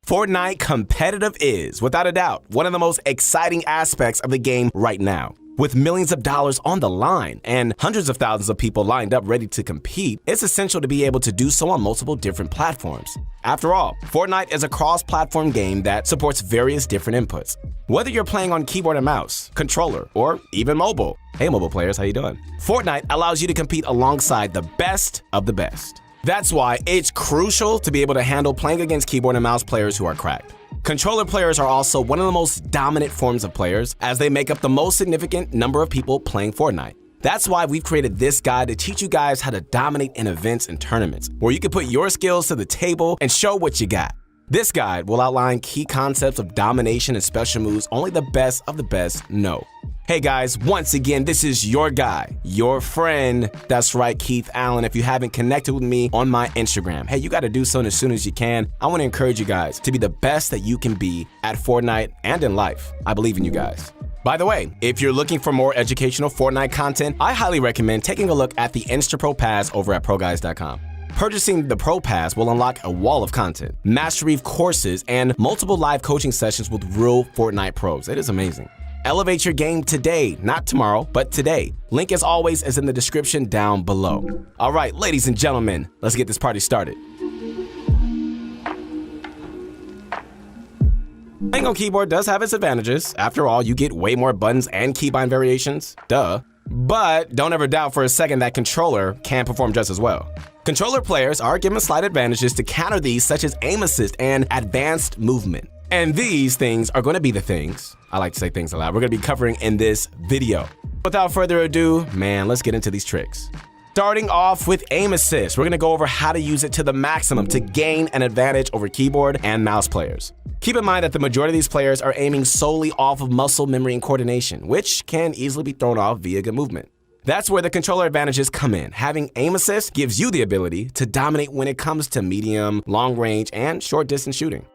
Fortnite competitive is, without a doubt, one of the most exciting aspects of the game right now. With millions of dollars on the line and hundreds of thousands of people lined up ready to compete, it's essential to be able to do so on multiple different platforms. After all, Fortnite is a cross-platform game that supports various different inputs. Whether you're playing on keyboard and mouse, controller, or even mobile. Hey mobile players, how you doing? Fortnite allows you to compete alongside the best of the best. That's why it's crucial to be able to handle playing against keyboard and mouse players who are cracked. Controller players are also one of the most dominant forms of players, as they make up the most significant number of people playing Fortnite. That's why we've created this guide to teach you guys how to dominate in events and tournaments, where you can put your skills to the table and show what you got. This guide will outline key concepts of domination and special moves only the best of the best know. Hey guys, once again, this is your guy, your friend. That's right, Keith Allen. If you haven't connected with me on my Instagram, hey, you got to do so as soon as you can. I want to encourage you guys to be the best that you can be at Fortnite and in life. I believe in you guys. By the way, if you're looking for more educational Fortnite content, I highly recommend taking a look at the InstaPro Pass over at ProGuides.com. Purchasing the Pro Pass will unlock a wall of content, mastery courses, and multiple live coaching sessions with real Fortnite pros. It is amazing. Elevate your game today, not tomorrow, but today. Link, as always, is in the description down below. All right, ladies and gentlemen, let's get this party started. Playing on keyboard does have its advantages. After all, you get way more buttons and keybind variations, duh. But don't ever doubt for a second that controller can perform just as well. Controller players are given slight advantages to counter these, such as aim assist and advanced movement. And these things are going to be the things, I like to say things aloud, we're going to be covering in this video. Without further ado, man, let's get into these tricks. Starting off with aim assist, we're going to go over how to use it to the maximum to gain an advantage over keyboard and mouse players. Keep in mind that the majority of these players are aiming solely off of muscle memory and coordination, which can easily be thrown off via good movement. That's where the controller advantages come in. Having aim assist gives you the ability to dominate when it comes to medium, long range, and short distance shooting.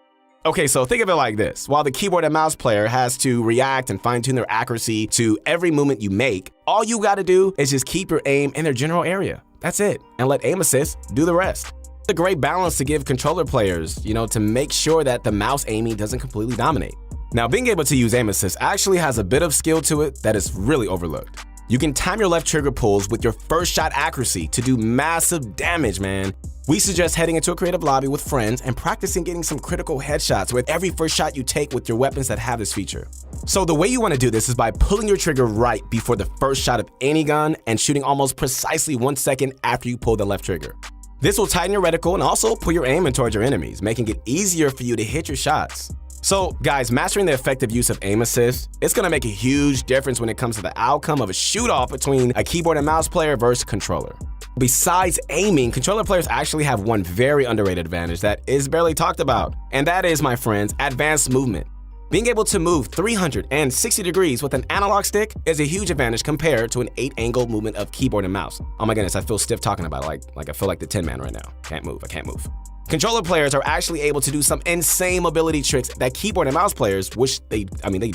Okay, so think of it like this. While the keyboard and mouse player has to react and fine-tune their accuracy to every movement you make, all you gotta do is just keep your aim in their general area. That's it, and let aim assist do the rest. It's a great balance to give controller players, to make sure that the mouse aiming doesn't completely dominate. Now, being able to use aim assist actually has a bit of skill to it that is really overlooked. You can time your left trigger pulls with your first shot accuracy to do massive damage, man. We suggest heading into a creative lobby with friends and practicing getting some critical headshots with every first shot you take with your weapons that have this feature. So the way you want to do this is by pulling your trigger right before the first shot of any gun and shooting almost precisely 1 second after you pull the left trigger. This will tighten your reticle and also pull your aim in towards your enemies, making it easier for you to hit your shots. So guys, mastering the effective use of aim assist, it's going to make a huge difference when it comes to the outcome of a shoot-off between a keyboard and mouse player versus controller. Besides aiming, controller players actually have one very underrated advantage that is barely talked about, and that is, my friends, advanced movement. Being able to move 360 degrees with an analog stick is a huge advantage compared to an 8-angle movement of keyboard and mouse. Oh my goodness, I feel stiff talking about it, like I feel like the Tin Man right now. I can't move. Controller players are actually able to do some insane mobility tricks that keyboard and mouse players wish they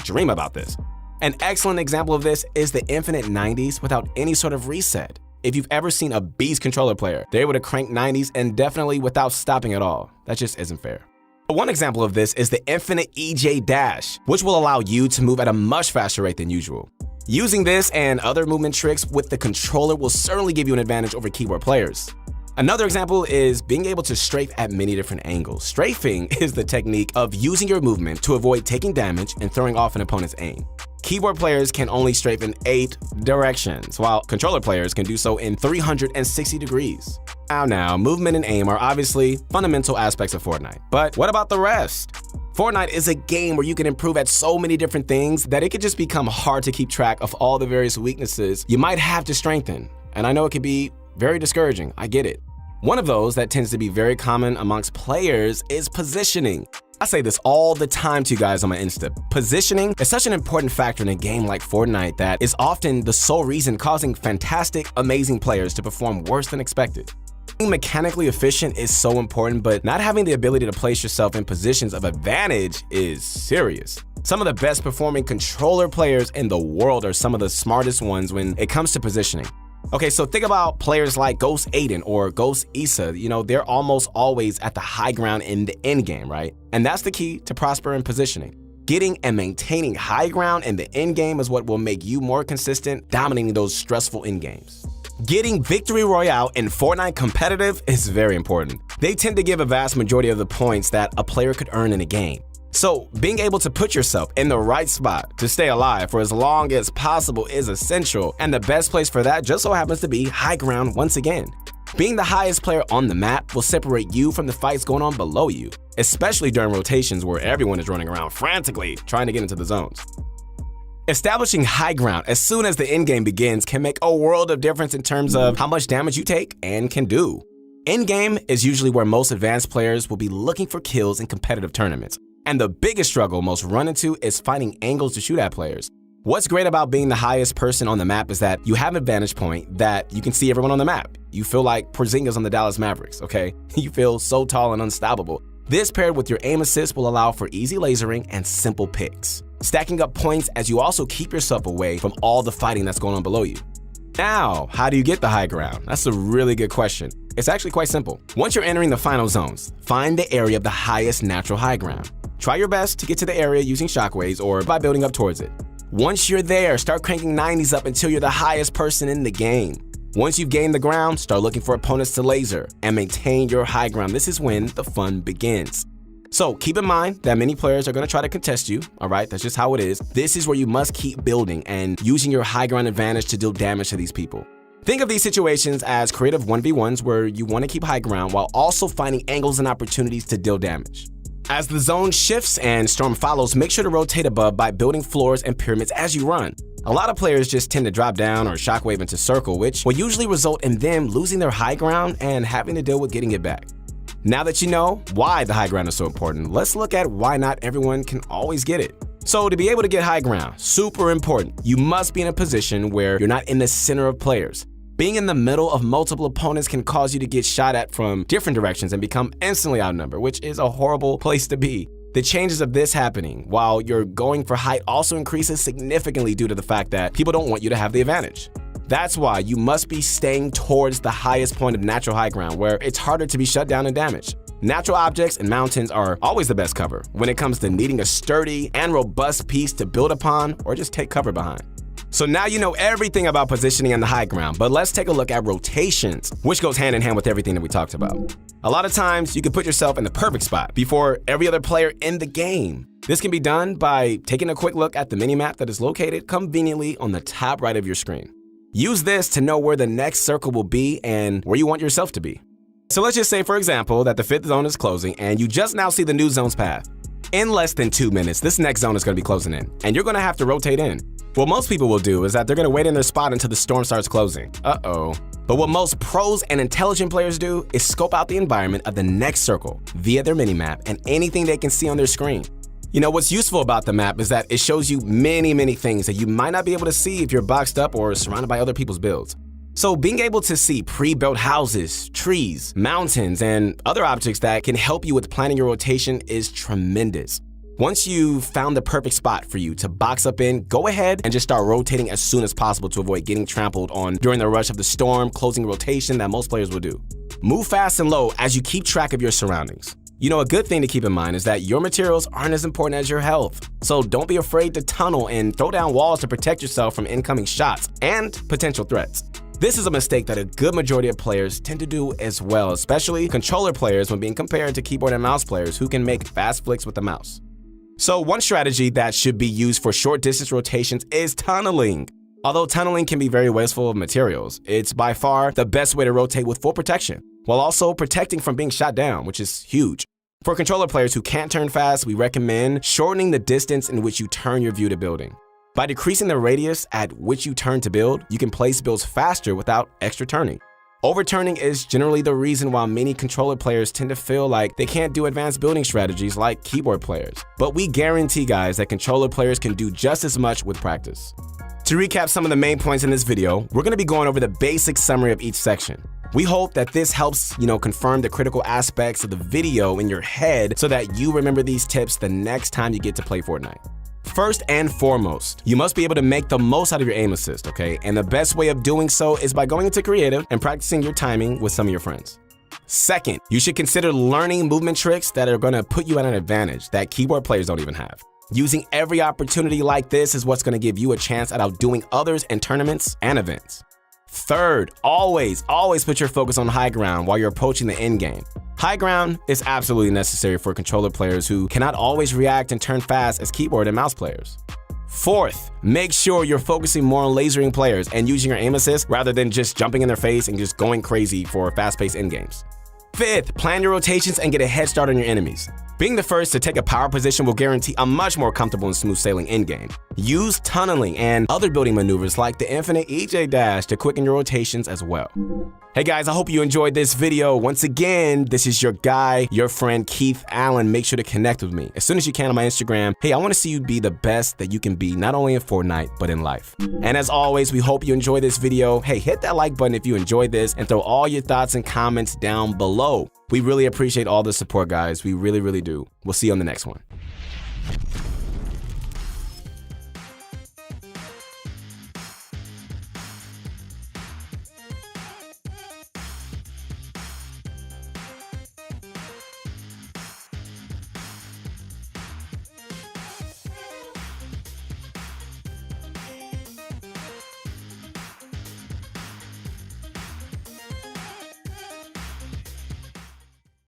dream about this. An excellent example of this is the infinite 90s without any sort of reset. If you've ever seen a beast controller player, they're able to crank 90s and definitely without stopping at all. That just isn't fair. One example of this is the infinite EJ dash, which will allow you to move at a much faster rate than usual. Using this and other movement tricks with the controller will certainly give you an advantage over keyboard players. Another example is being able to strafe at many different angles. Strafing is the technique of using your movement to avoid taking damage and throwing off an opponent's aim. Keyboard players can only strafe in 8 directions, while controller players can do so in 360 degrees. Now, movement and aim are obviously fundamental aspects of Fortnite, but what about the rest? Fortnite is a game where you can improve at so many different things that it could just become hard to keep track of all the various weaknesses you might have to strengthen. And I know it can be very discouraging, I get it. One of those that tends to be very common amongst players is positioning. I say this all the time to you guys on my Insta. Positioning is such an important factor in a game like Fortnite that is often the sole reason causing fantastic, amazing players to perform worse than expected. Being mechanically efficient is so important, but not having the ability to place yourself in positions of advantage is serious. Some of the best performing controller players in the world are some of the smartest ones when it comes to positioning. Okay, so think about players like Ghost Aiden or Ghost Issa. They're almost always at the high ground in the end game, right? And that's the key to prosper in positioning. Getting and maintaining high ground in the end game is what will make you more consistent, dominating those stressful end games. Getting Victory Royale in Fortnite competitive is very important. They tend to give a vast majority of the points that a player could earn in a game. So, being able to put yourself in the right spot to stay alive for as long as possible is essential, and the best place for that just so happens to be high ground once again. Being the highest player on the map will separate you from the fights going on below you, especially during rotations where everyone is running around frantically trying to get into the zones. Establishing high ground as soon as the endgame begins can make a world of difference in terms of how much damage you take and can do. Endgame is usually where most advanced players will be looking for kills in competitive tournaments. And the biggest struggle most run into is finding angles to shoot at players. What's great about being the highest person on the map is that you have an vantage point that you can see everyone on the map. You feel like Porzingis on the Dallas Mavericks, okay? You feel so tall and unstoppable. This paired with your aim assist will allow for easy lasering and simple picks, stacking up points as you also keep yourself away from all the fighting that's going on below you. Now, how do you get the high ground? That's a really good question. It's actually quite simple. Once you're entering the final zones, find the area of the highest natural high ground. Try your best to get to the area using shockwaves or by building up towards it. Once you're there, start cranking 90s up until you're the highest person in the game. Once you've gained the ground, start looking for opponents to laser and maintain your high ground. This is when the fun begins. So keep in mind that many players are going to try to contest you, all right? That's just how it is. This is where you must keep building and using your high ground advantage to deal damage to these people. Think of these situations as creative 1v1s where you want to keep high ground while also finding angles and opportunities to deal damage. As the zone shifts and storm follows, make sure to rotate above by building floors and pyramids as you run. A lot of players just tend to drop down or shockwave into circle, which will usually result in them losing their high ground and having to deal with getting it back. Now that you know why the high ground is so important, let's look at why not everyone can always get it. So to be able to get high ground, super important, you must be in a position where you're not in the center of players. Being in the middle of multiple opponents can cause you to get shot at from different directions and become instantly outnumbered, which is a horrible place to be. The chances of this happening while you're going for height also increases significantly due to the fact that people don't want you to have the advantage. That's why you must be staying towards the highest point of natural high ground where it's harder to be shut down and damaged. Natural objects and mountains are always the best cover when it comes to needing a sturdy and robust piece to build upon or just take cover behind. So now you know everything about positioning on the high ground, but let's take a look at rotations, which goes hand in hand with everything that we talked about. A lot of times you can put yourself in the perfect spot before every other player in the game. This can be done by taking a quick look at the minimap that is located conveniently on the top right of your screen. Use this to know where the next circle will be and where you want yourself to be. So let's just say, for example, that the 5th zone is closing and you just now see the new zone's path. In less than 2 minutes, this next zone is going to be closing in, and you're going to have to rotate in. What most people will do is that they're going to wait in their spot until the storm starts closing. But what most pros and intelligent players do is scope out the environment of the next circle via their minimap and anything they can see on their screen. You know, what's useful about the map is that it shows you many things that you might not be able to see if you're boxed up or surrounded by other people's builds. So being able to see pre-built houses, trees, mountains, and other objects that can help you with planning your rotation is tremendous. Once you've found the perfect spot for you to box up in, go ahead and just start rotating as soon as possible to avoid getting trampled on during the rush of the storm closing rotation that most players will do. Move fast and low as you keep track of your surroundings. You know, a good thing to keep in mind is that your materials aren't as important as your health. So don't be afraid to tunnel and throw down walls to protect yourself from incoming shots and potential threats. This is a mistake that a good majority of players tend to do as well, especially controller players when being compared to keyboard and mouse players who can make fast flicks with the mouse. So one strategy that should be used for short distance rotations is tunneling. Although tunneling can be very wasteful of materials, it's by far the best way to rotate with full protection, while also protecting from being shot down, which is huge. For controller players who can't turn fast, we recommend shortening the distance in which you turn your view to building. By decreasing the radius at which you turn to build, you can place builds faster without extra turning. Overturning is generally the reason why many controller players tend to feel like they can't do advanced building strategies like keyboard players. But we guarantee, guys, that controller players can do just as much with practice. To recap some of the main points in this video, we're going to be going over the basic summary of each section. We hope that this helps, confirm the critical aspects of the video in your head so that you remember these tips the next time you get to play Fortnite. First and foremost, you must be able to make the most out of your aim assist, okay? And the best way of doing so is by going into creative and practicing your timing with some of your friends. Second, you should consider learning movement tricks that are gonna put you at an advantage that keyboard players don't even have. Using every opportunity like this is what's gonna give you a chance at outdoing others in tournaments and events. Third, always put your focus on high ground while you're approaching the end game. High ground is absolutely necessary for controller players who cannot always react and turn fast as keyboard and mouse players. Fourth, make sure you're focusing more on lasering players and using your aim assist rather than just jumping in their face and just going crazy for fast-paced endgames. Fifth, plan your rotations and get a head start on your enemies. Being the first to take a power position will guarantee a much more comfortable and smooth sailing endgame. Use tunneling and other building maneuvers like the infinite EJ dash to quicken your rotations as well. Hey guys, I hope you enjoyed this video. Once again, this is your guy, your friend Keith Allen. Make sure to connect with me as soon as you can on my Instagram. Hey, I want to see you be the best that you can be, not only in Fortnite, but in life. And as always, we hope you enjoyed this video. Hey, hit that like button if you enjoyed this and throw all your thoughts and comments down below. We really appreciate all the support, guys. We really do. We'll see you on the next one.